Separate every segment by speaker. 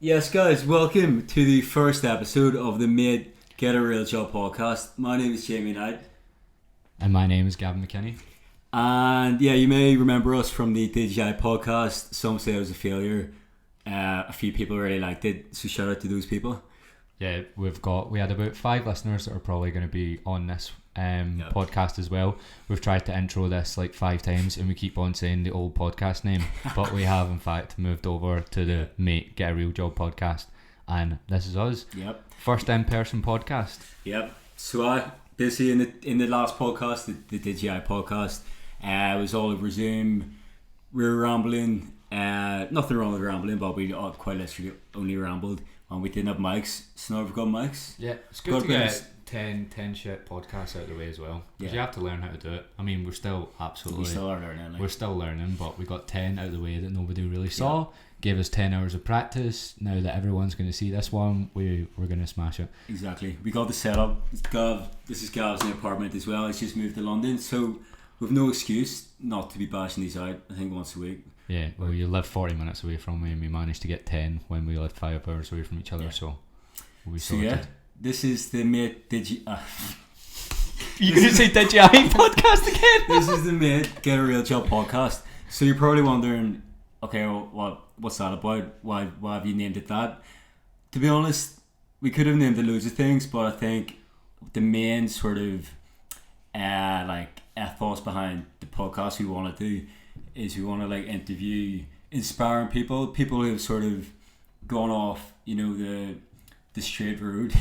Speaker 1: Yes, guys, welcome to the first episode of the Mate Get a Real Job podcast. My name is Jamie Knight.
Speaker 2: And my name is Gavin Mckinney.
Speaker 1: And yeah, you may remember us from the DJI podcast. Some say it was a failure. A few people really liked it, so shout out to those people.
Speaker 2: Yeah, we had about 5 listeners that are probably going to be on this podcast as well. We've tried to intro this like 5 times and we keep on saying the old podcast name, but we have in fact moved over to the Mate Get a Real Job podcast, and this is us.
Speaker 1: Yep.
Speaker 2: First in-person podcast.
Speaker 1: Yep. So I basically in the last podcast, the DJI podcast, it was all over Zoom. We were rambling. Nothing wrong with rambling, but we quite literally only rambled, and we didn't have mics. So now we've got mics.
Speaker 2: Yeah, it's good to get 10 shit podcasts out of the way as well, because you have to learn how to do it. I mean, we still are learning. We're still learning, but we got 10 out of the way that nobody really saw. Gave us 10 hours of practice. Now that everyone's going to see this one, we're going to smash it.
Speaker 1: Exactly. We got the setup. This is Gav's new apartment as well. He's just moved to London, so we've no excuse not to be bashing these out. I think once a week.
Speaker 2: Yeah, well, you live 40 minutes away from me, and we managed to get 10 when we lived 5 hours away from each other, so we'll be sorted.
Speaker 1: So yeah, this is the Mate DJI...
Speaker 2: You going to say DJI podcast again?
Speaker 1: This is the Mate Get a Real Job podcast. So you're probably wondering, okay, well, what's that about? Why have you named it that? To be honest, we could have named it loads of things, but I think the main sort of ethos behind the podcast we want to do is we want to like interview inspiring people who have sort of gone off, the straight road,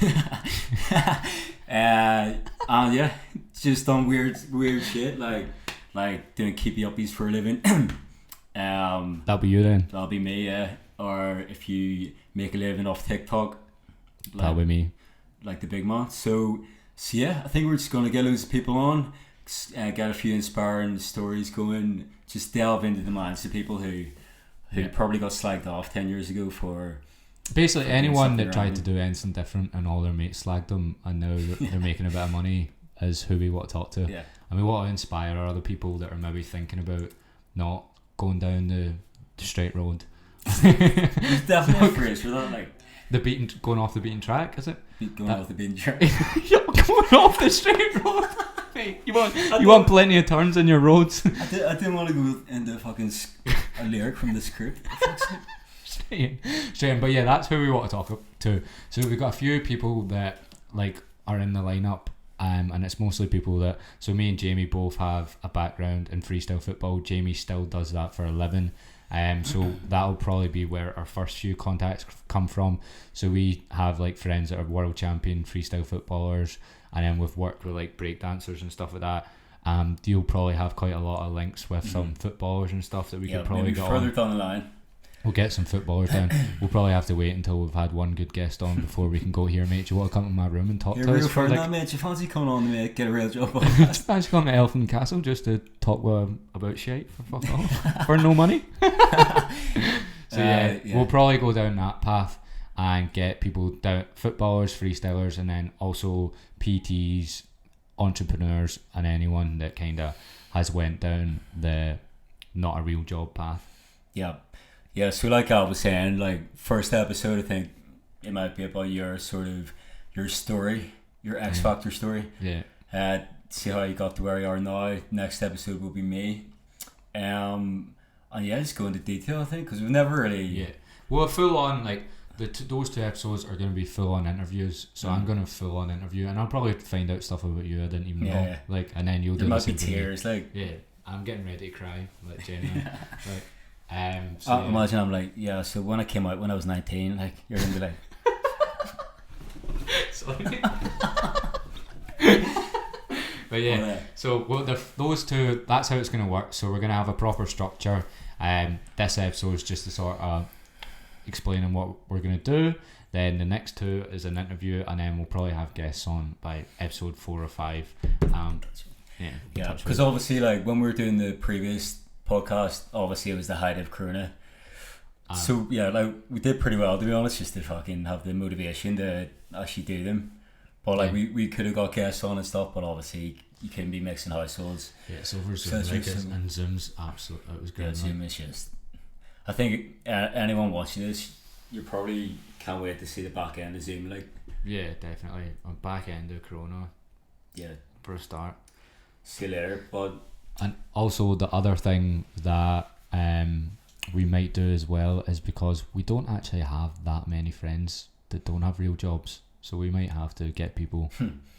Speaker 1: and yeah, just done weird shit like doing keepy uppies for a living.
Speaker 2: That'll be you then.
Speaker 1: That'll be me, yeah. Or if you make a living off TikTok,
Speaker 2: that'll be me,
Speaker 1: like the big man. So yeah, I think we're just gonna get loads of people on, get a few inspiring stories going, just delve into the minds of people who probably got slagged off 10 years ago for
Speaker 2: basically anyone that tried to do anything different and all their mates slagged them, and now they're making a bit of money, is who we want to talk to.
Speaker 1: Yeah.
Speaker 2: And we want to inspire other people that are maybe thinking about not going down the straight road.
Speaker 1: There's definitely a phrase for that, like
Speaker 2: going off the beaten track, is it?
Speaker 1: Going off the beaten track.
Speaker 2: Going off the straight road. Hey, you want plenty of turns in your roads.
Speaker 1: I didn't want to go into fucking a lyric from the script.
Speaker 2: Straight in. But yeah, that's who we want to talk to. So we've got a few people that like are in the lineup, and it's mostly people that. So me and Jamie both have a background in freestyle football. Jamie still does that for a living. So that'll probably be where our first few contacts come from. So we have like friends that are world champion freestyle footballers, and then we've worked with like break dancers and stuff like that. You'll probably have quite a lot of links with some footballers and stuff that we could probably get
Speaker 1: further
Speaker 2: on.
Speaker 1: down the line.
Speaker 2: We'll get some footballers down. We'll probably have to wait until we've had one good guest on before we can go, here, mate, do you want to come to my room and talk to us?
Speaker 1: For like, mate, do you fancy coming on the Mate Get a Real Job podcast?
Speaker 2: Fancy coming to Elephant Castle just to talk about shit for fuck off for no money? So yeah, we'll probably go down that path and get people down, footballers, freestylers, and then also PTs, entrepreneurs, and anyone that kind of has went down the not a real job path.
Speaker 1: Yeah, so like I was saying, like first episode, I think it might be about your sort of your story, your X Factor story.
Speaker 2: Yeah.
Speaker 1: See how you got to where you are now. Next episode will be me. And yeah, just go into detail, I think, because we've never really.
Speaker 2: Yeah. Well, full on like those 2 episodes are going to be full on interviews. So I'm going to full on interview, and I'll probably find out stuff about you I didn't even know.
Speaker 1: Yeah.
Speaker 2: Like, and then you'll
Speaker 1: there
Speaker 2: do
Speaker 1: might
Speaker 2: the same
Speaker 1: be tears, like.
Speaker 2: Yeah. I'm getting ready to cry, like genuinely. Like.
Speaker 1: Imagine I'm like, yeah, so when I came out when I was 19, like, you're gonna be like
Speaker 2: sorry. But yeah, so those 2, that's how it's gonna work. So we're gonna have a proper structure. This episode is just to sort of explaining what we're gonna do. Then the next 2 is an interview, and then we'll probably have guests on by episode 4 or 5. Yeah,
Speaker 1: because obviously, like when we were doing the previous podcast, obviously it was the height of Corona, so yeah, like we did pretty well, to be honest, just to fucking have the motivation to actually do them. But like we could have got guests on and stuff, but obviously you couldn't be mixing households.
Speaker 2: Yeah, it's over Zoom, and Zoom's absolute. It was great.
Speaker 1: Yeah, Zoom is just. I think anyone watching this, you probably can't wait to see the back end of Zoom. Like,
Speaker 2: yeah, definitely. On back end of Corona.
Speaker 1: Yeah.
Speaker 2: For a start.
Speaker 1: See you later, but.
Speaker 2: And also the other thing that we might do as well is because we don't actually have that many friends that don't have real jobs, so we might have to get people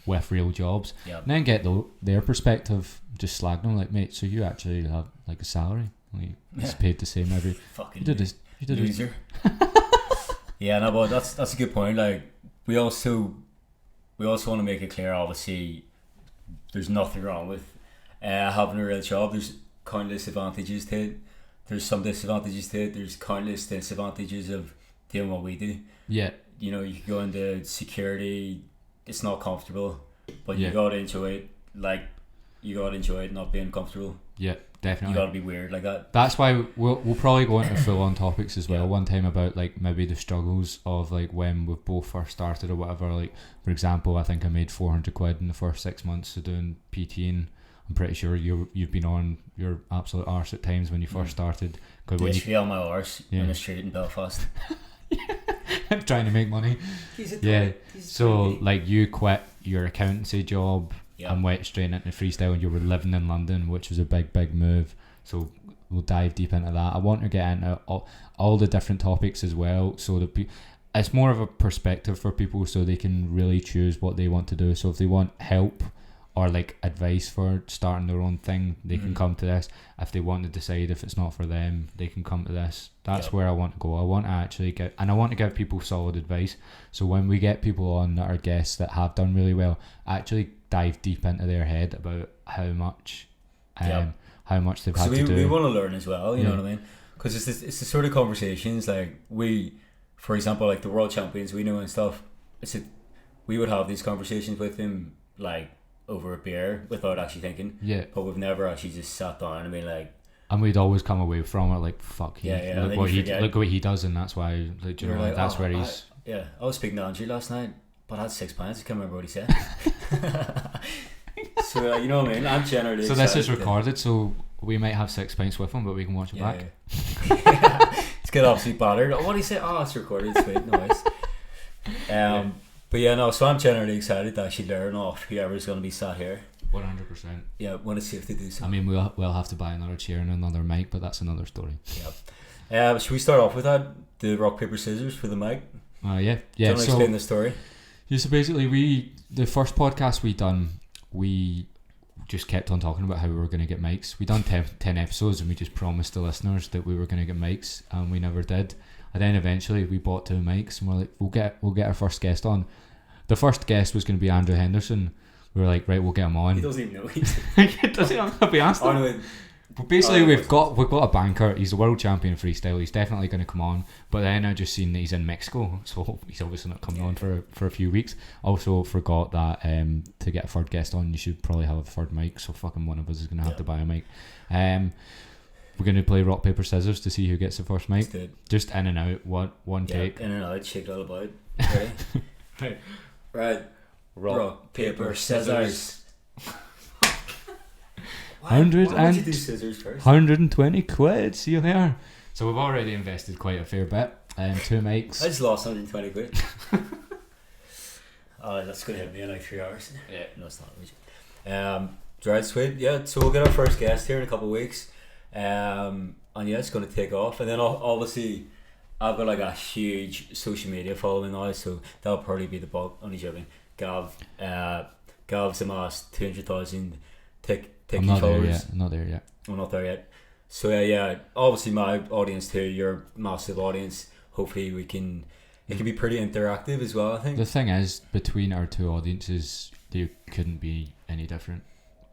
Speaker 2: with real jobs,
Speaker 1: yep.
Speaker 2: and then get their perspective. Just slag them like, mate, so you actually have like a salary, like it's paid the same every
Speaker 1: fucking
Speaker 2: you did
Speaker 1: loser. Yeah, no, but that's a good point. Like, we also want to make it clear, obviously there's nothing wrong with having a real job. There's countless advantages to it. There's some disadvantages to it. There's countless disadvantages of doing what we do.
Speaker 2: Yeah.
Speaker 1: You know, you can go into security, it's not comfortable, but
Speaker 2: yeah.
Speaker 1: you gotta enjoy it. Like, you gotta enjoy it not being comfortable.
Speaker 2: Yeah, definitely.
Speaker 1: You gotta be weird like that.
Speaker 2: That's why we'll probably go into full on topics as well,
Speaker 1: yeah.
Speaker 2: one time about like maybe the struggles of like when we've both first started or whatever. Like, for example, I think I made 400 quid in the first 6 months of doing PT. I'm pretty sure you've been on your absolute arse at times when you first started.
Speaker 1: Literally on my arse in the street in Belfast.
Speaker 2: I'm trying to make money. So like, you quit your accountancy job and went straight into freestyle, and you were living in London, which was a big move. So we'll dive deep into that. I want to get into all the different topics as well, so that it's more of a perspective for people, so they can really choose what they want to do. So if they want help or like advice for starting their own thing, they can come to this. If they want to decide if it's not for them, they can come to this. That's where I want to go. I want to actually I want to give people solid advice. So when we get people on that are guests that have done really well, actually dive deep into their head about how much they've had to do.
Speaker 1: We want to learn as well, you know what I mean? Because it's the sort of conversations, like, we, for example, like the world champions we know and stuff, we would have these conversations with them, like, over a beer without actually thinking.
Speaker 2: Yeah.
Speaker 1: But we've never actually just sat down and been like.
Speaker 2: And we'd always come away from it like, fuck, look what he does, and that's why, like, you know, like, that's where he's.
Speaker 1: I was speaking to Andrew last night, but I had 6 pints. I can't remember what he said. So you know what I mean. I'm generally.
Speaker 2: So this is recorded, so we might have 6 pints with him, but we can watch it back.
Speaker 1: Yeah. It's get absolutely battered. What did he say? Oh, it's recorded. Sweet, nice. But yeah, no, so I'm generally excited to actually learn off whoever's going to be sat here.
Speaker 2: 100%.
Speaker 1: Yeah, when it's safe to do so.
Speaker 2: I mean, we'll have to buy another chair and another mic, but that's another story.
Speaker 1: Yeah. Should we start off with that? The rock, paper, scissors for the mic?
Speaker 2: Yeah.
Speaker 1: Do you want to explain the story?
Speaker 2: Yeah, so basically the first podcast we done, we just kept on talking about how we were going to get mics. We done 10 episodes, and we just promised the listeners that we were going to get mics, and we never did. And then eventually we bought 2 mics, and we're like, we'll get our first guest on. The first guest was going to be Andrew Henderson. We were like, right, we'll get him on.
Speaker 1: He doesn't even know.
Speaker 2: Does he not be asked? But basically, we've got a banker. He's the world champion of freestyle. He's definitely going to come on. But then I just seen that he's in Mexico, so he's obviously not coming on for a few weeks. Also forgot that to get a third guest on, you should probably have a third mic. So fucking one of us is going to have to buy a mic. We're going to play rock, paper, scissors to see who gets the first mic. Just in and out, one take.
Speaker 1: In and out, shake it all about. Ready? Right. Rock, paper, scissors. Why would you do scissors first?
Speaker 2: 120 quid. See you there. So we've already invested quite a fair bit. 2 mics.
Speaker 1: I just lost 120 quid. That's going to hit me in like 3 hours.
Speaker 2: Yeah.
Speaker 1: No, it's not. Right, sweet. Yeah, so we'll get our first guest here in a couple of weeks. And yeah, it's going to take off. And then obviously, I've got like a huge social media following now, so that'll probably be the bulk. Only joking. Gav's amassed 200,000
Speaker 2: I'm not there yet. I'm
Speaker 1: not there yet. So yeah, obviously my audience too, your massive audience. Hopefully it can be pretty interactive as well, I think.
Speaker 2: The thing is, between our 2 audiences, they couldn't be any different.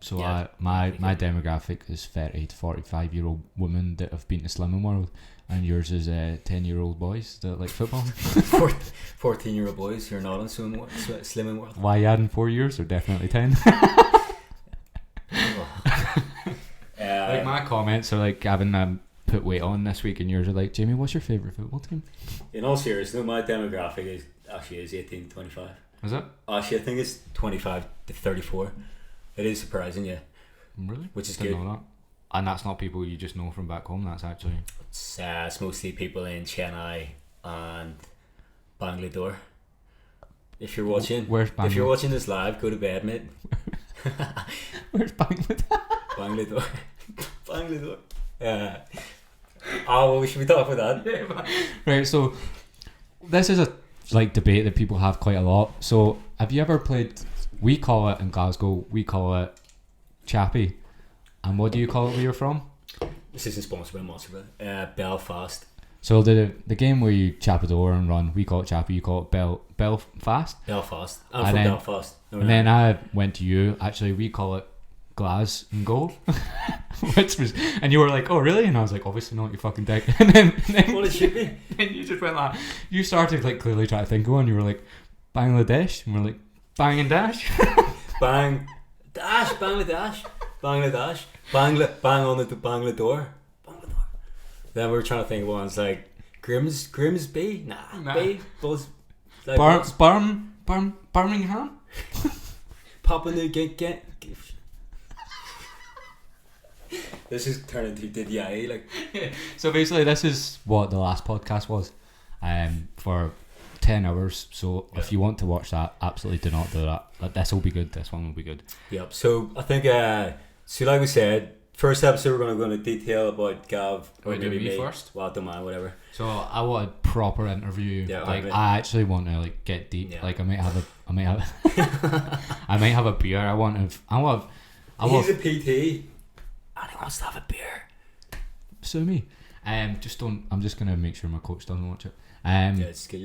Speaker 2: So my demographic is 30 to 45 year old women that have been to Slimming World, and yours is 10-year-old boys that like football.
Speaker 1: 14-year-old boys who are not in Slimming World.
Speaker 2: Why adding 4 years? Or definitely 10. Like my comments are like, Gavin put weight on this week, and yours are like, Jamie, what's your favourite football team?
Speaker 1: In all seriousness, my demographic is 18 to 25.
Speaker 2: Is it?
Speaker 1: Actually, I think it's 25 to 34. It is surprising, yeah.
Speaker 2: Really?
Speaker 1: Which is
Speaker 2: Didn't
Speaker 1: good.
Speaker 2: know that. And that's not people you just know from back home. That's actually
Speaker 1: it's mostly people in Chennai, and Banglador. If you're watching,
Speaker 2: Where's Banglador?
Speaker 1: If you're watching this live, go to bed, mate.
Speaker 2: Where's Banglador?
Speaker 1: Banglador. Banglador. Oh, well, should we talk about that?
Speaker 2: Right, so this is a like debate that people have quite a lot. So have you ever played, we call it in Glasgow, we call it Chappie. And what do you call it where you're from?
Speaker 1: This isn't sponsored by Monster, Belfast.
Speaker 2: So the game where you chap a door and run, we call it Chappie, you call it Belfast.
Speaker 1: Belfast. I'm from Belfast.
Speaker 2: And then I went to you, actually we call it Glas and Gold. Which was, and you were like, oh really? And I was like, obviously not, you fucking dick. And then
Speaker 1: well, it should be.
Speaker 2: And you just went like, you started like clearly trying to think of one. You were like, Bangladesh, and we're like, bang and dash.
Speaker 1: Bang dash, Bangladesh, Bangladesh, bang on the Banglador. Then we were trying to think of ones like Grimsby, nah. B, Buzz, like
Speaker 2: Birmingham,
Speaker 1: Papua New Guinea. This is turning into Did Ya, like.
Speaker 2: So basically, this is what the last podcast was, for 10 hours. So if you want to watch that, absolutely do not do that. This will be good. This one will be good.
Speaker 1: Yep. So I think, so like we said, first episode we're going to go into detail about Gav or maybe me
Speaker 2: first.
Speaker 1: Well, I don't mind, whatever.
Speaker 2: So I want a proper interview.
Speaker 1: Yeah,
Speaker 2: like I actually want to like get deep. Yeah. Like I might have I might have a beer. He's
Speaker 1: a PT. And he wants to have a beer.
Speaker 2: Sue me. Just don't. I'm just gonna make sure my coach doesn't watch it.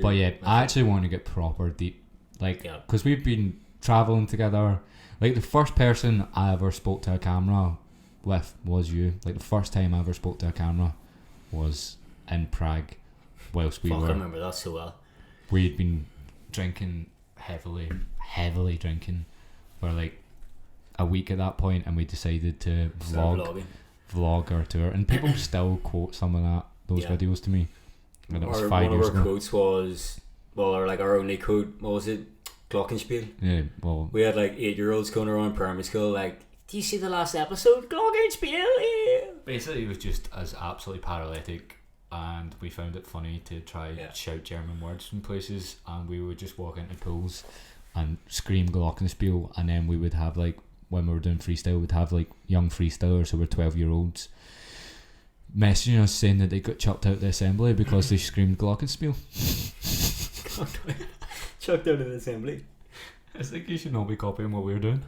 Speaker 2: But yeah, I actually want to get proper deep. Like, because we've been traveling together. Like the first person I ever spoke to a camera with was you. Like the first time I ever spoke to a camera was in Prague, whilst we were.
Speaker 1: I remember that so well.
Speaker 2: We'd been drinking heavily drinking for like a week at that point, and we decided to vlog our tour, and people still quote some of those videos to me. And it was 5 years ago. One of our
Speaker 1: quotes was, well, our only quote, what was it? Glockenspiel.
Speaker 2: Yeah, well,
Speaker 1: we had like 8-year-olds going around primary school like, do you see the last episode? Glockenspiel. Yeah.
Speaker 2: Basically, it was just as absolutely paralytic, and we found it funny to try shout German words from places, and we would just walk into pools and scream Glockenspiel, and then we would have like, when we were doing freestyle, we'd have like young freestylers who were 12-year-olds messaging us saying that they got chucked out of the assembly because they screamed Glockenspiel.
Speaker 1: Chucked out of the assembly.
Speaker 2: I think you should not be copying what we were doing.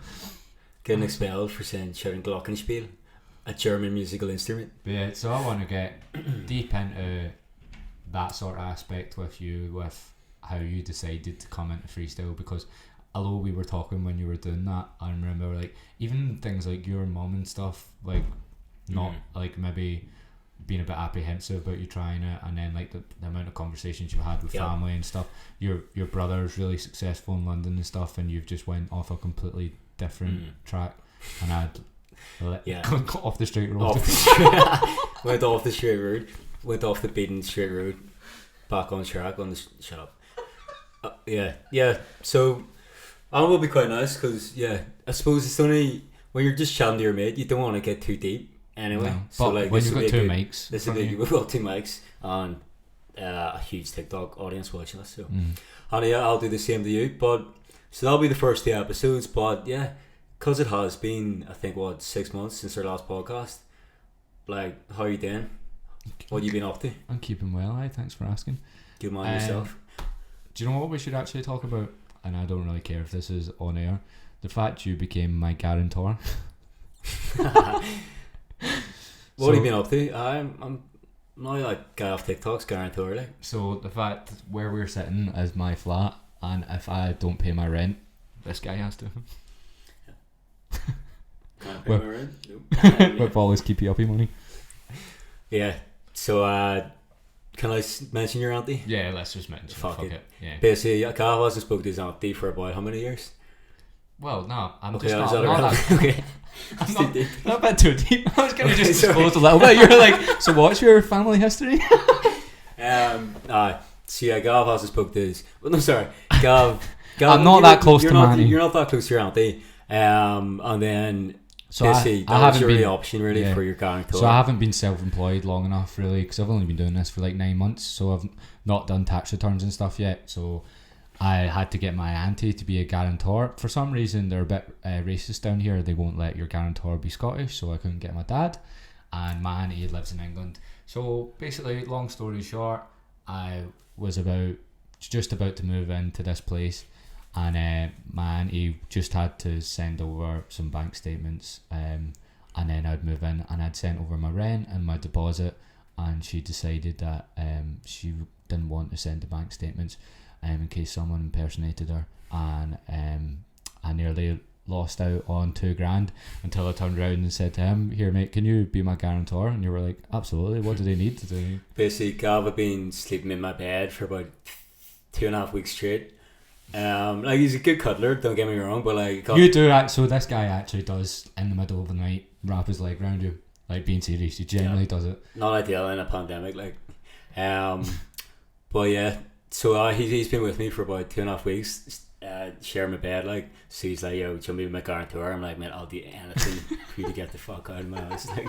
Speaker 1: Getting expelled for shouting Glockenspiel, a German musical instrument.
Speaker 2: But yeah, so I want to get deep into that sort of aspect with you, with how you decided to come into freestyle, because although we were talking when you were doing that, I remember like even things like your mum and stuff, like not like maybe being a bit apprehensive about you trying it, and then like the amount of conversations you had with family and stuff. Your brother's really successful in London and stuff, and you've just went off a completely different track, and I'd got off the straight road.
Speaker 1: Went off the straight road, went off the beaten straight road, back on track on the shut up. So it will be quite nice, because I suppose it's only when you're just chatting to your mate, you don't want to get too deep anyway.
Speaker 2: No, so like when you've got two mics,
Speaker 1: this will be, we've got 2 mics and a huge TikTok audience watching us. So, and I'll do the same to you. But so that'll be the first 2 episodes. But because it has been, I think 6 months since our last podcast. Like, how are you doing? What have you been up to?
Speaker 2: I'm keeping well. Thanks for asking.
Speaker 1: Good man yourself.
Speaker 2: Do you know what we should actually talk about? And I don't really care if this is on air. The fact you became my guarantor.
Speaker 1: What have you been up to? I'm now like guy off TikTok's guarantor. Like.
Speaker 2: So the fact where we're sitting is my flat, and if I don't pay my rent, this guy has to.
Speaker 1: Can't pay my rent. Nope.
Speaker 2: With all his keepy uppy money.
Speaker 1: Yeah. So can I mention your auntie?
Speaker 2: Yeah, let's just mention. Fuck it. Yeah.
Speaker 1: Basically, Gav hasn't spoke to his auntie for about how many years?
Speaker 2: Well, no, I'm
Speaker 1: okay,
Speaker 2: just not that.
Speaker 1: Okay.
Speaker 2: I'm not a bit too deep. I was going to just disclose a little bit. You're like, so what's your family history?
Speaker 1: Gav hasn't spoke to his. Well, no, sorry, Gav.
Speaker 2: I'm not that close to Manny.
Speaker 1: You're not that close to your auntie. And then
Speaker 2: So
Speaker 1: basically,
Speaker 2: I
Speaker 1: that was
Speaker 2: haven't
Speaker 1: your
Speaker 2: been
Speaker 1: only option really
Speaker 2: yeah.
Speaker 1: for your guarantor.
Speaker 2: So I haven't been self-employed long enough really, because I've only been doing this for like 9 months. So I've not done tax returns and stuff yet. So I had to get my auntie to be a guarantor. For some reason, they're a bit racist down here. They won't let your guarantor be Scottish, so I couldn't get my dad. And my auntie lives in England. So basically, long story short, I was just about to move into this place, and my auntie just had to send over some bank statements, and then I'd move in, and I'd sent over my rent and my deposit, and she decided that she didn't want to send the bank statements in case someone impersonated her, and I nearly lost out on $2,000 until I turned around and said to him, "Here mate, can you be my guarantor?" And you were like, "Absolutely, what do they need to do?"
Speaker 1: Basically, Gav had been sleeping in my bed for about 2.5 weeks straight. Like, he's a good cuddler, don't get me wrong, but like,
Speaker 2: you do act, so this guy actually does in the middle of the night wrap his leg around you, like being serious. He generally does it.
Speaker 1: Not ideal in a pandemic, like. But yeah, so he's been with me for about 2.5 weeks, sharing my bed, like. So he's like, "Yo, do you want me to be my guarantor?" I'm like, "Man, I'll do anything for you to get the fuck out of my house." Like,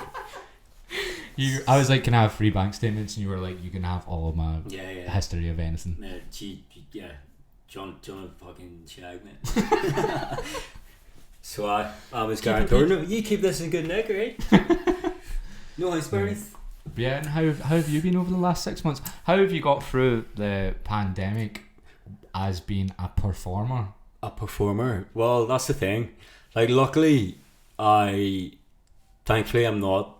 Speaker 2: I was like, "Can I have free bank statements?" And you were like, "You can have all of my history of anything."
Speaker 1: Yeah. John fucking shag, man. So I'm his guarantor. No, you keep this in good nick, right? No icebergs.
Speaker 2: Yeah, and how have you been over the last 6 months? How have you got through the pandemic as being a performer?
Speaker 1: A performer? Well, that's the thing. Like, luckily, thankfully I'm not.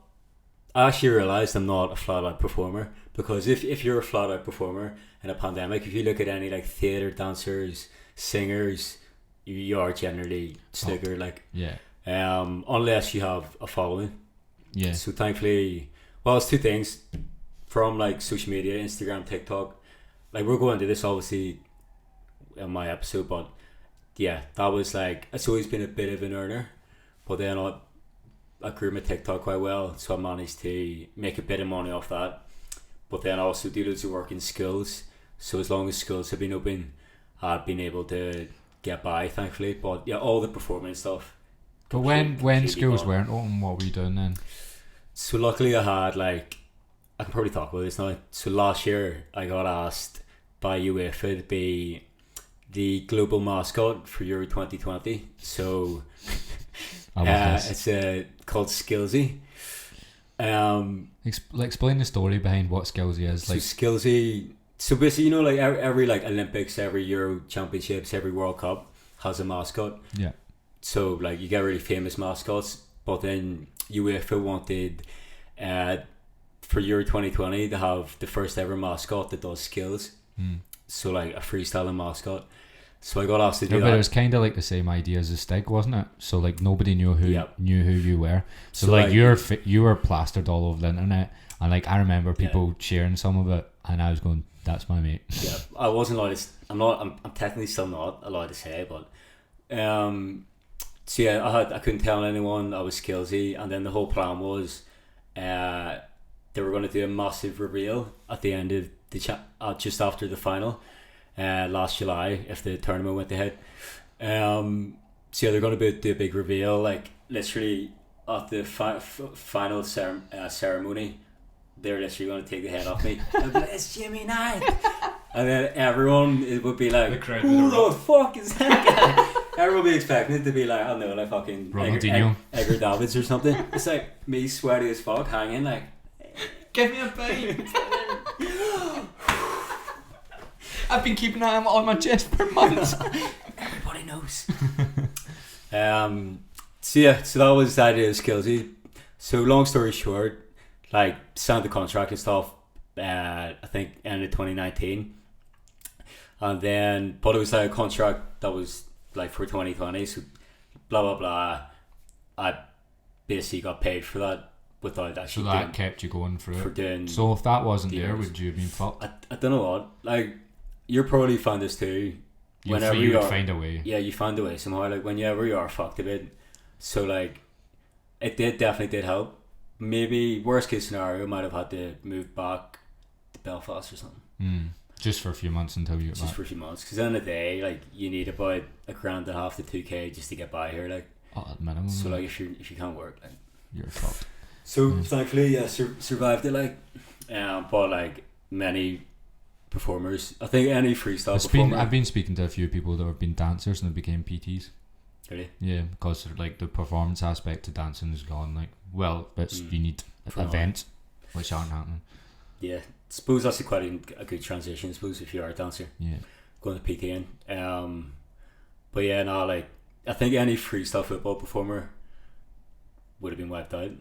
Speaker 1: I actually realised I'm not a flat out performer, because if you're a flat out performer in a pandemic, if you look at any like theatre dancers, singers, you are generally snooker, like, unless you have a following. Yeah. So thankfully, well, it's two things from like social media, Instagram, TikTok. Like, we're going to this obviously in my episode, but yeah, that was like, it's always been a bit of an earner, but then I grew my TikTok quite well, so I managed to make a bit of money off that. But then I also do loads of work in schools, so as long as schools have been open, I've been able to get by, thankfully. But yeah, all the performance stuff.
Speaker 2: But when schools weren't open, what were you doing then?
Speaker 1: So luckily I had, like, I can probably talk about this now. So last year I got asked by UEFA to be the global mascot for Euro 2020. So it's called Skillsy.
Speaker 2: Explain the story behind what Skillsy is.
Speaker 1: So Skillsy, so basically, you know, like every like Olympics, every Euro Championships, every World Cup has a mascot. Yeah. So like you get really famous mascots, but then UEFA wanted for Euro 2020 to have the first ever mascot that does skills. So like a freestyle mascot. So I got asked to do that.
Speaker 2: But it was kind of like the same idea as a Stig, wasn't it? So like nobody knew who you were. So like you were plastered all over the internet, and like I remember people sharing some of it, and I was going, "That's my mate."
Speaker 1: Yeah, I wasn't allowed to. I'm technically still not allowed to say, but so yeah, I couldn't tell anyone I was Skillsy, and then the whole plan was, they were going to do a massive reveal at the end of the just after the final. Last July, if the tournament went ahead. So yeah, they're going to do a big reveal, like literally at the final ceremony. They're literally going to take the head off me. It's Jimmy Knight, and then everyone would be like, "Who the fuck is that guy?" Everyone would be expecting it to be like, I don't know, like fucking Edgar Davids or something. It's like me, sweaty as fuck, hanging like,
Speaker 2: "Give me a bite." I've been keeping an eye on my chest for months.
Speaker 1: Everybody knows. So that was the idea of Skillsy. So long story short, like signed the contract and stuff. I think ended 2019, and then but it was like a contract that was like for 2020. So blah blah blah. I basically got paid for that without actually.
Speaker 2: So that kept you going for
Speaker 1: doing.
Speaker 2: So if that wasn't there, would you have been fucked?
Speaker 1: I don't know what, like. You probably found this too.
Speaker 2: You would find a way.
Speaker 1: Yeah, you find a way somehow. Like whenever you are fucked a bit, so like it definitely did help. Maybe worst case scenario, might have had to move back to Belfast or something.
Speaker 2: Just for a few months until you get back.
Speaker 1: Just for a few months, because at the end of the day, like you need about $1,500 to $2,000 just to get by here. Like
Speaker 2: At minimum.
Speaker 1: So like if you can't work, like
Speaker 2: you're fucked.
Speaker 1: So thankfully, survived it. Like, but like many performers, I think any freestyle performer.
Speaker 2: I've been speaking to a few people that have been dancers and have became PTs.
Speaker 1: Really?
Speaker 2: Yeah, because like the performance aspect to dancing is gone. Like, well, it's you need events, which aren't happening.
Speaker 1: Yeah, suppose that's quite a good transition. I suppose if you are a dancer,
Speaker 2: yeah,
Speaker 1: going to PTing. But yeah, no, like I think any freestyle football performer would have been wiped out.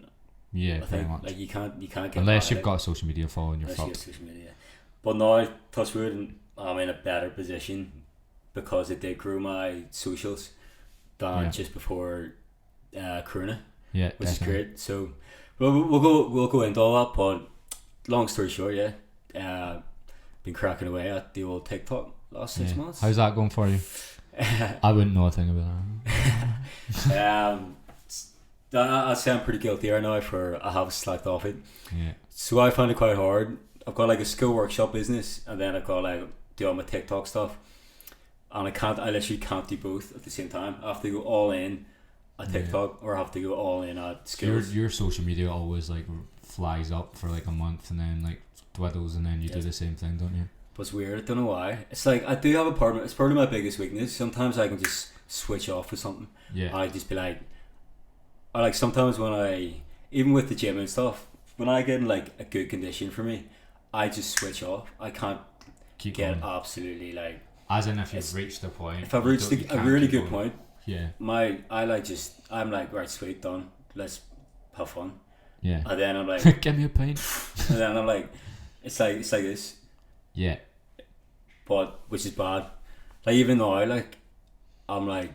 Speaker 2: Yeah,
Speaker 1: I
Speaker 2: very
Speaker 1: think
Speaker 2: much.
Speaker 1: like you can't get
Speaker 2: unless you've got a social media following, you're
Speaker 1: unless
Speaker 2: fucked.
Speaker 1: you have social media. But now, touch wood, I'm in a better position because it did grow my socials than just before Corona.
Speaker 2: Yeah,
Speaker 1: which
Speaker 2: definitely.
Speaker 1: is great. So we'll go into all that. But long story short, been cracking away at the old TikTok last 6 months.
Speaker 2: How's that going for you? I wouldn't know a thing about
Speaker 1: that. I say I'm pretty guilty right now I have slacked off it.
Speaker 2: Yeah.
Speaker 1: So I find it quite hard. I've got like a skill workshop business, and then I've got like do all my TikTok stuff, and I literally can't do both at the same time. I have to go all in at TikTok, or I have to go all in at skills.
Speaker 2: Your social media always like flies up for like a month and then like dwindles, and then you do the same thing, don't you?
Speaker 1: But it's weird. I don't know why. It's like I do have a part. It's probably my biggest weakness. Sometimes I can just switch off with something.
Speaker 2: Yeah.
Speaker 1: I just be like, I like sometimes when even with the gym and stuff, when I get in like a good condition for me, I just switch off. I can't get absolutely like.
Speaker 2: As in, if you've reached the point.
Speaker 1: If I've reached a really good point,
Speaker 2: yeah.
Speaker 1: I'm like, right, sweet, done. Let's have fun.
Speaker 2: Yeah.
Speaker 1: And then I'm like,
Speaker 2: give me a pint.
Speaker 1: And then I'm like, it's like this.
Speaker 2: Yeah.
Speaker 1: But which is bad. Like even now, like I'm like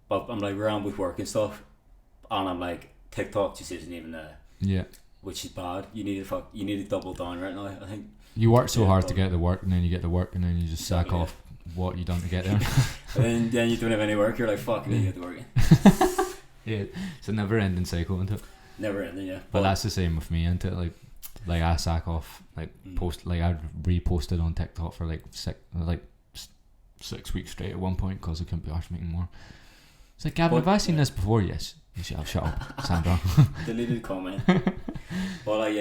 Speaker 1: around with work and stuff, and I'm like TikTok just isn't even there.
Speaker 2: Yeah.
Speaker 1: Which is bad. You need to double down right now. I think
Speaker 2: you work so hard to get the work, and then you get the work, and then you just sack off what you done to get there.
Speaker 1: And then you don't have any work. You're like, fuck, I need to get to work.
Speaker 2: Yeah, it's a never-ending cycle, isn't it?
Speaker 1: Never ending, yeah.
Speaker 2: But that's the same with me, isn't it? Like I sack off, like post, like I reposted on TikTok for like 6 weeks straight at one point because I couldn't be arsed making more. It's like, Gavin, have I seen this before? Yes. You should have shut up, Sandra.
Speaker 1: Deleted comment. But like,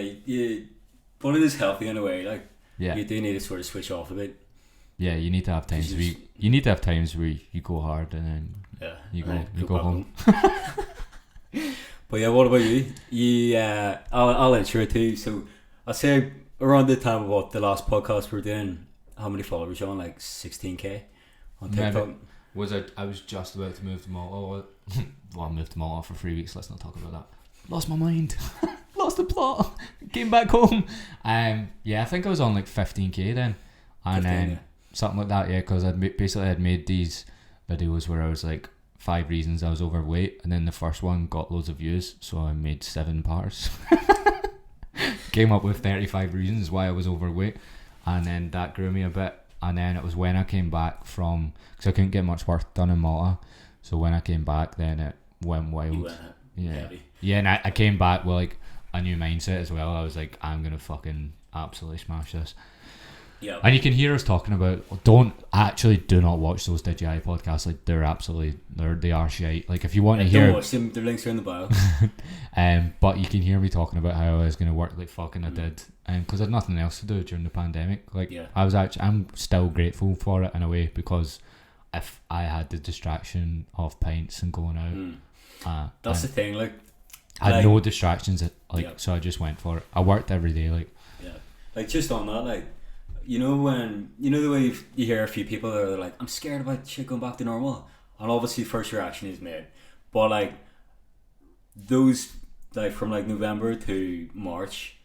Speaker 1: but it is healthy in a way. Like, you do need to sort of switch off a bit.
Speaker 2: Yeah, you need to have times where you go hard and then you go home.
Speaker 1: But yeah, what about you? I'll intro it too. So I say around the time of what the last podcast we were doing, how many followers you on? Like 16k on TikTok.
Speaker 2: I was just about to move to Malta. Well, I moved to Malta for 3 weeks. Let's not talk about that. Lost my mind. Lost the plot. Came back home. I think I was on like 15k then, and 15, then something like that. Yeah, because I'd made these videos where I was like 5 reasons I was overweight, and then the first one got loads of views, so I made 7 parts. Came up with 35 reasons why I was overweight, and then that grew me a bit. And then it was when I came back from, because I couldn't get much work done in Malta, so when I came back, then it went wild. And I came back with like a new mindset as well. I was like, I'm gonna fucking absolutely smash this. Yeah. And you can hear us talking about, do not watch those DJI podcasts. Like they are shite. Like if you want to hear,
Speaker 1: don't watch them. The links are in the bio.
Speaker 2: But you can hear me talking about how I was gonna work like fucking I did, because I had nothing else to do during the pandemic. Like I'm still grateful for it in a way, because if I had the distraction of pints and going out,
Speaker 1: that's the thing. Like
Speaker 2: I had no distractions. So I just went for it. I worked every day.
Speaker 1: Like just on that, like. You know the way you hear a few people that are like, I'm scared about shit going back to normal, and obviously first reaction is made, but like those like from like November to March,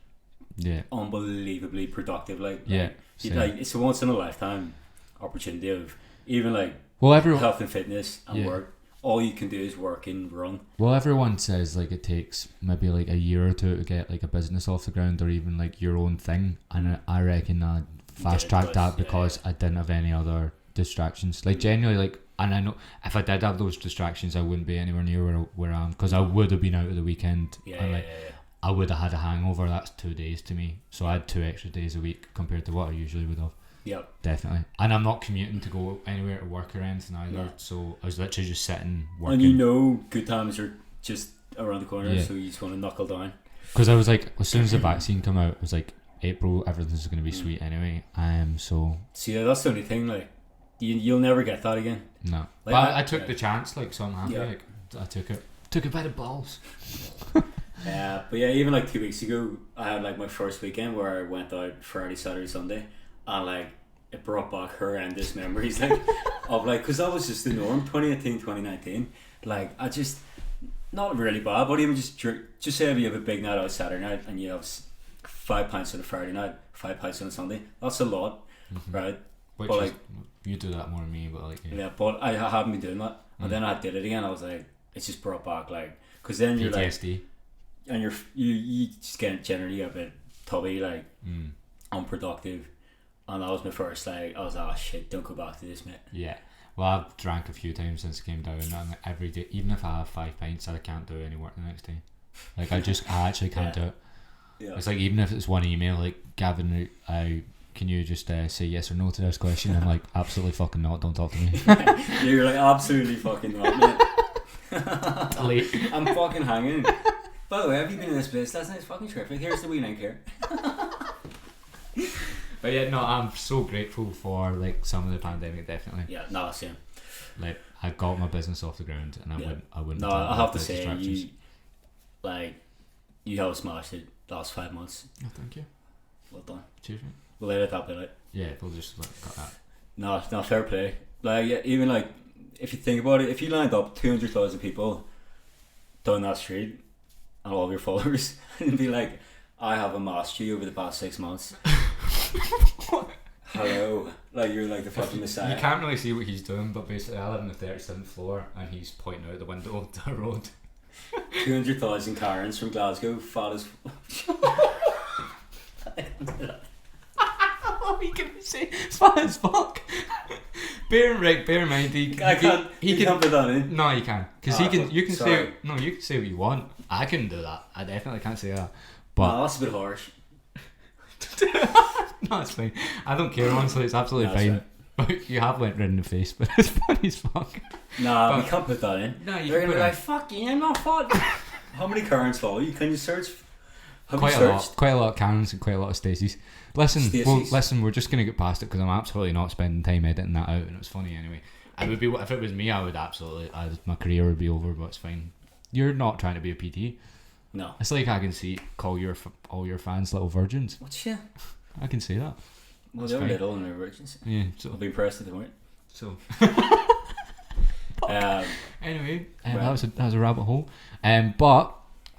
Speaker 1: unbelievably productive. It's a once in a lifetime opportunity of even like health and fitness and work. All you can do is work and run.
Speaker 2: Well, everyone says like it takes maybe like a year or two to get like a business off the ground, or even like your own thing, and I reckon I fast tracked that because I didn't have any other distractions. Like genuinely, like, and I know if I did have those distractions, I wouldn't be anywhere near where I am, because I would have been out of the weekend. I would have had a hangover. That's 2 days to me, so I had 2 extra days a week compared to what I usually would have.
Speaker 1: Yep.
Speaker 2: Definitely. And I'm not commuting to go anywhere to work or anything either.
Speaker 1: No.
Speaker 2: So I was literally just sitting working.
Speaker 1: And you know, good times are just around the corner,
Speaker 2: Yeah.
Speaker 1: so you just want to knuckle down.
Speaker 2: Because I was like, as soon as the vaccine come out, it was like April, everything's going to be sweet anyway. So
Speaker 1: See, that's the only thing. Like, you'll never get that again.
Speaker 2: no.
Speaker 1: Like,
Speaker 2: But I took the chance. Like, so I'm happy.
Speaker 1: Yeah.
Speaker 2: Like, I took it by the balls.
Speaker 1: But yeah, even like 2 weeks ago, I had like my first weekend where I went out Friday, Saturday, Sunday, and like it brought back horrendous memories, like of like, because that was just the norm. 2018, 2019, like I just not really bad, but even just say if you have a big night out Saturday night and you have 5 pints on a Friday night, 5 pints on a Sunday, that's a lot, right?
Speaker 2: Which
Speaker 1: but
Speaker 2: is,
Speaker 1: like,
Speaker 2: you do that more than me, but like
Speaker 1: yeah, but I haven't been doing that, and then I did it again. I was like, it's just brought back like, because then you're
Speaker 2: PTSD.
Speaker 1: like, and you just get generally a bit tubby, like unproductive, and that was my first like, I was like, oh shit, don't go back to this, mate.
Speaker 2: Yeah. Well, I've drank a few times since it came down, and every day, even if I have 5 pints, I can't do any work the next day. Like I actually can't do it.
Speaker 1: Yeah.
Speaker 2: It's like, even if it's one email, like, Gavin, can you just say yes or no to this question? I'm like, absolutely fucking not. Don't talk to me.
Speaker 1: Yeah, you're like, absolutely fucking not, mate.
Speaker 2: Delete.
Speaker 1: I'm fucking hanging. By the way, have you been in this place last night? It's fucking terrific. Here's the wee link here.
Speaker 2: But yeah, no, I'm so grateful for like some of the pandemic, definitely.
Speaker 1: Yeah, no, same.
Speaker 2: Like, I got my business off the ground, and I wouldn't.
Speaker 1: No,
Speaker 2: have
Speaker 1: I have to
Speaker 2: the
Speaker 1: say,
Speaker 2: distractions.
Speaker 1: you have smashed it last 5 months.
Speaker 2: Oh, thank you.
Speaker 1: Well done.
Speaker 2: Cheers, mate.
Speaker 1: We'll edit that bit out.
Speaker 2: Yeah, we'll just like cut that.
Speaker 1: No, fair play. Like, yeah, even like, if you think about it, if you lined up 200,000 people down that street and all of your followers and be like, I have amassed you over the past 6 months. Hello. Like, you're like the fucking messiah.
Speaker 2: You can't really see what he's doing, but basically I live on the 37th floor and he's pointing out the window to the road.
Speaker 1: 200,000 Karens from Glasgow, fat as
Speaker 2: What are you gonna say? It's fat as fuck. Bear in mind, he
Speaker 1: can't put that in.
Speaker 2: No, you can, because you can
Speaker 1: sorry.
Speaker 2: say no. You can say what you want. I couldn't do that. I definitely can't say that. But
Speaker 1: No, that's a bit harsh.
Speaker 2: no, it's fine. I don't care, honestly. It's absolutely
Speaker 1: No,
Speaker 2: fine. But you have went red in the face, but it's funny as fuck.
Speaker 1: Nah,
Speaker 2: But-
Speaker 1: we can't put that in.
Speaker 2: No, you
Speaker 1: They're
Speaker 2: can
Speaker 1: gonna
Speaker 2: put
Speaker 1: be
Speaker 2: it
Speaker 1: like, fuck you, I'm not fat. How many Karens follow you? Can you search? Have
Speaker 2: quite
Speaker 1: you
Speaker 2: a lot,
Speaker 1: searched?
Speaker 2: quite a lot of Karens and quite a lot of Stacey's. Listen,
Speaker 1: Stacey's?
Speaker 2: we're just gonna get past it because I'm absolutely not spending time editing that out, and it was funny anyway. I would be, if it was me, I would absolutely, my career would be over, but it's fine. You're not trying to be a PT.
Speaker 1: No.
Speaker 2: It's like I can call all your fans little virgins.
Speaker 1: What's yeah?
Speaker 2: I can say that.
Speaker 1: Well,
Speaker 2: That's
Speaker 1: they're
Speaker 2: fine.
Speaker 1: little and they're virgins.
Speaker 2: Yeah.
Speaker 1: I'll
Speaker 2: So
Speaker 1: be impressed if they weren't. Um,
Speaker 2: anyway,
Speaker 1: Right.
Speaker 2: that was a rabbit hole. But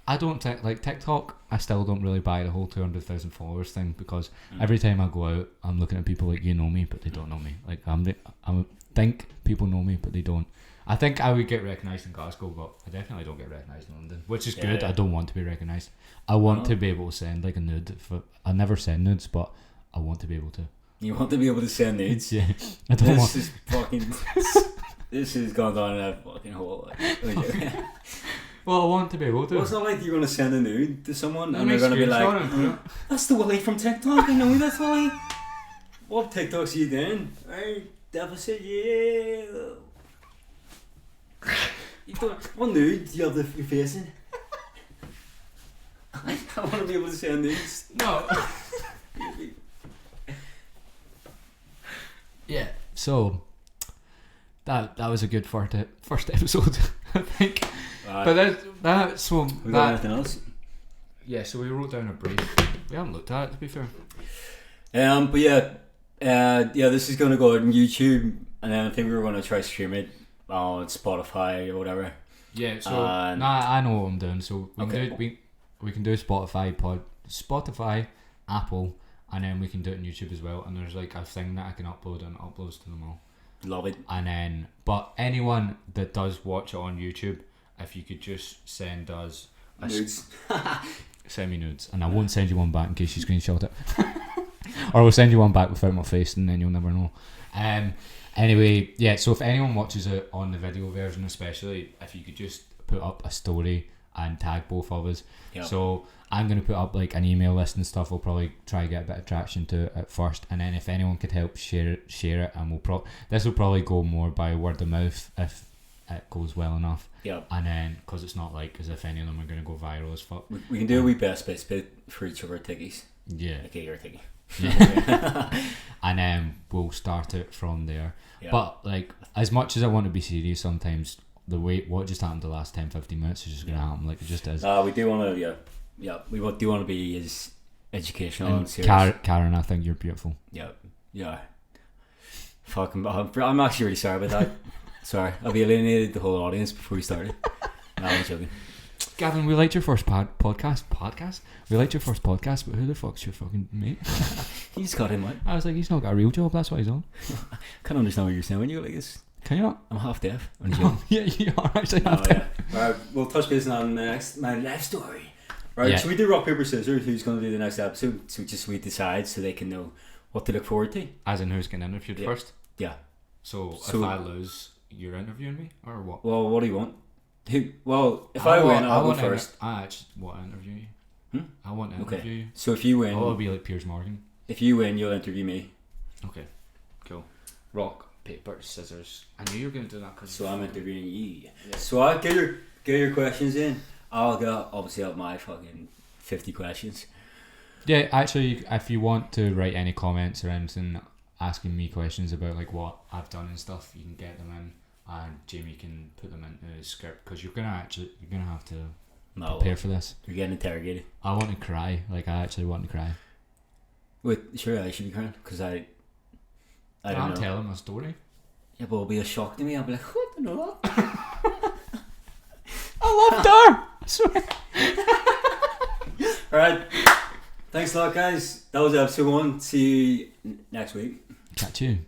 Speaker 2: I don't think, like, TikTok, I still don't really buy the whole 200,000 followers thing, because every time I go out, I'm looking at people like, you know me, but they don't know me. Like, I think people know me, but they don't. I think I would get recognised in Glasgow, but I definitely don't get recognised in London, which is good.
Speaker 1: Yeah.
Speaker 2: I don't want to be recognised. I want to be able to send like a nude. I never send nudes, but I want to be able to.
Speaker 1: you want to be able to send nudes.
Speaker 2: Yeah, I don't want.
Speaker 1: This is fucking. This has gone down a fucking hole.
Speaker 2: Well, I want to be able to.
Speaker 1: Well, it's not like you're gonna send a nude to someone and
Speaker 2: Make
Speaker 1: they're gonna be like,
Speaker 2: screenshot it.
Speaker 1: "That's the Willie from TikTok. I know that's Willie." What TikToks are you doing? Right, deficit, yeah. You don't. What nude do you have your face in? I want to be able to send nudes.
Speaker 2: No. Yeah. So that was a good first episode, I think. But that so
Speaker 1: We got
Speaker 2: that
Speaker 1: anything else?
Speaker 2: yeah. So we wrote down a brief. We haven't looked at it, to be fair.
Speaker 1: But yeah, this is gonna go out on YouTube, and then I think we were gonna try stream it on Spotify or whatever.
Speaker 2: Yeah. So
Speaker 1: And-
Speaker 2: I know what I'm doing. So we
Speaker 1: Okay.
Speaker 2: can do we can do Spotify, Apple, and then we can do it on YouTube as well. And there's like a thing that I can upload, and it uploads to them all.
Speaker 1: Love it.
Speaker 2: And then, but anyone that does watch it on YouTube, if you could just send us
Speaker 1: Nudes.
Speaker 2: send me nudes, and I won't send you one back in case you screenshot it, or I'll send you one back without my face, and then you'll never know. Anyway, yeah. So if anyone watches it on the video version, especially if you could just put up a story and tag both of us.
Speaker 1: Yep.
Speaker 2: So I'm going to put up like an email list and stuff. We'll probably try to get a bit of traction to it at first, and then if anyone could help share it, and this will probably go more by word of mouth if it goes well enough.
Speaker 1: Yep.
Speaker 2: And then because it's not like as if any of them are going to go viral as fuck.
Speaker 1: We can do a wee best bits bit for each of our tickies.
Speaker 2: Yeah.
Speaker 1: Okay, your tickie.
Speaker 2: Yeah. And then we'll start it from there.
Speaker 1: Yep.
Speaker 2: But like, as much as I want to be serious, sometimes what just happened the last 10-15 minutes is just going to happen. Like, it just is.
Speaker 1: We do want to, we do want to be as educational and serious.
Speaker 2: Karen, I think you're beautiful.
Speaker 1: Yeah. Fucking, I'm actually really sorry about that. Sorry, I've alienated the whole audience before we started. No, I'm joking.
Speaker 2: Gavin, we liked your first podcast. We liked your first podcast, but who the fuck's your fucking mate?
Speaker 1: You just got him, mate.
Speaker 2: I was like, he's not got a real job, that's why he's on.
Speaker 1: Can't understand what you're saying when you're like this.
Speaker 2: Can you not?
Speaker 1: I'm half deaf.
Speaker 2: Yeah, you are actually half deaf.
Speaker 1: Yeah. Right, we'll touch base on my life story. Right, yeah. So we do rock, paper, scissors. Who's going to do the next episode? So we decide so they can know what to look forward to.
Speaker 2: As in who's getting interviewed first?
Speaker 1: Yeah.
Speaker 2: So if I lose, you're interviewing me? Or what?
Speaker 1: Well, what do you want? If I win, I'll go first.
Speaker 2: I actually want to interview you. I want to interview you.
Speaker 1: So if you win...
Speaker 2: I'll be like Piers Morgan.
Speaker 1: If you win, you'll interview me.
Speaker 2: Okay, cool. Rock, paper, scissors. I knew you were going to do that.
Speaker 1: So I'm interviewing you. Yeah. So I'll get your questions in. I'll obviously have my fucking 50 questions.
Speaker 2: Yeah, actually, if you want to write any comments or anything asking me questions about like what I've done and stuff, you can get them in. And Jamie can put them into the script because you're gonna have to prepare for this.
Speaker 1: You're getting interrogated.
Speaker 2: I want to cry. Like, I actually want to cry.
Speaker 1: Wait, sure, I should be crying because I don't know.
Speaker 2: I'm telling my story.
Speaker 1: Yeah, but it'll be a shock to me. I'll be like, what the no?
Speaker 2: I loved her. I swear.
Speaker 1: Alright. Thanks a lot, guys. That was episode 1. See you next week.
Speaker 2: Catch you.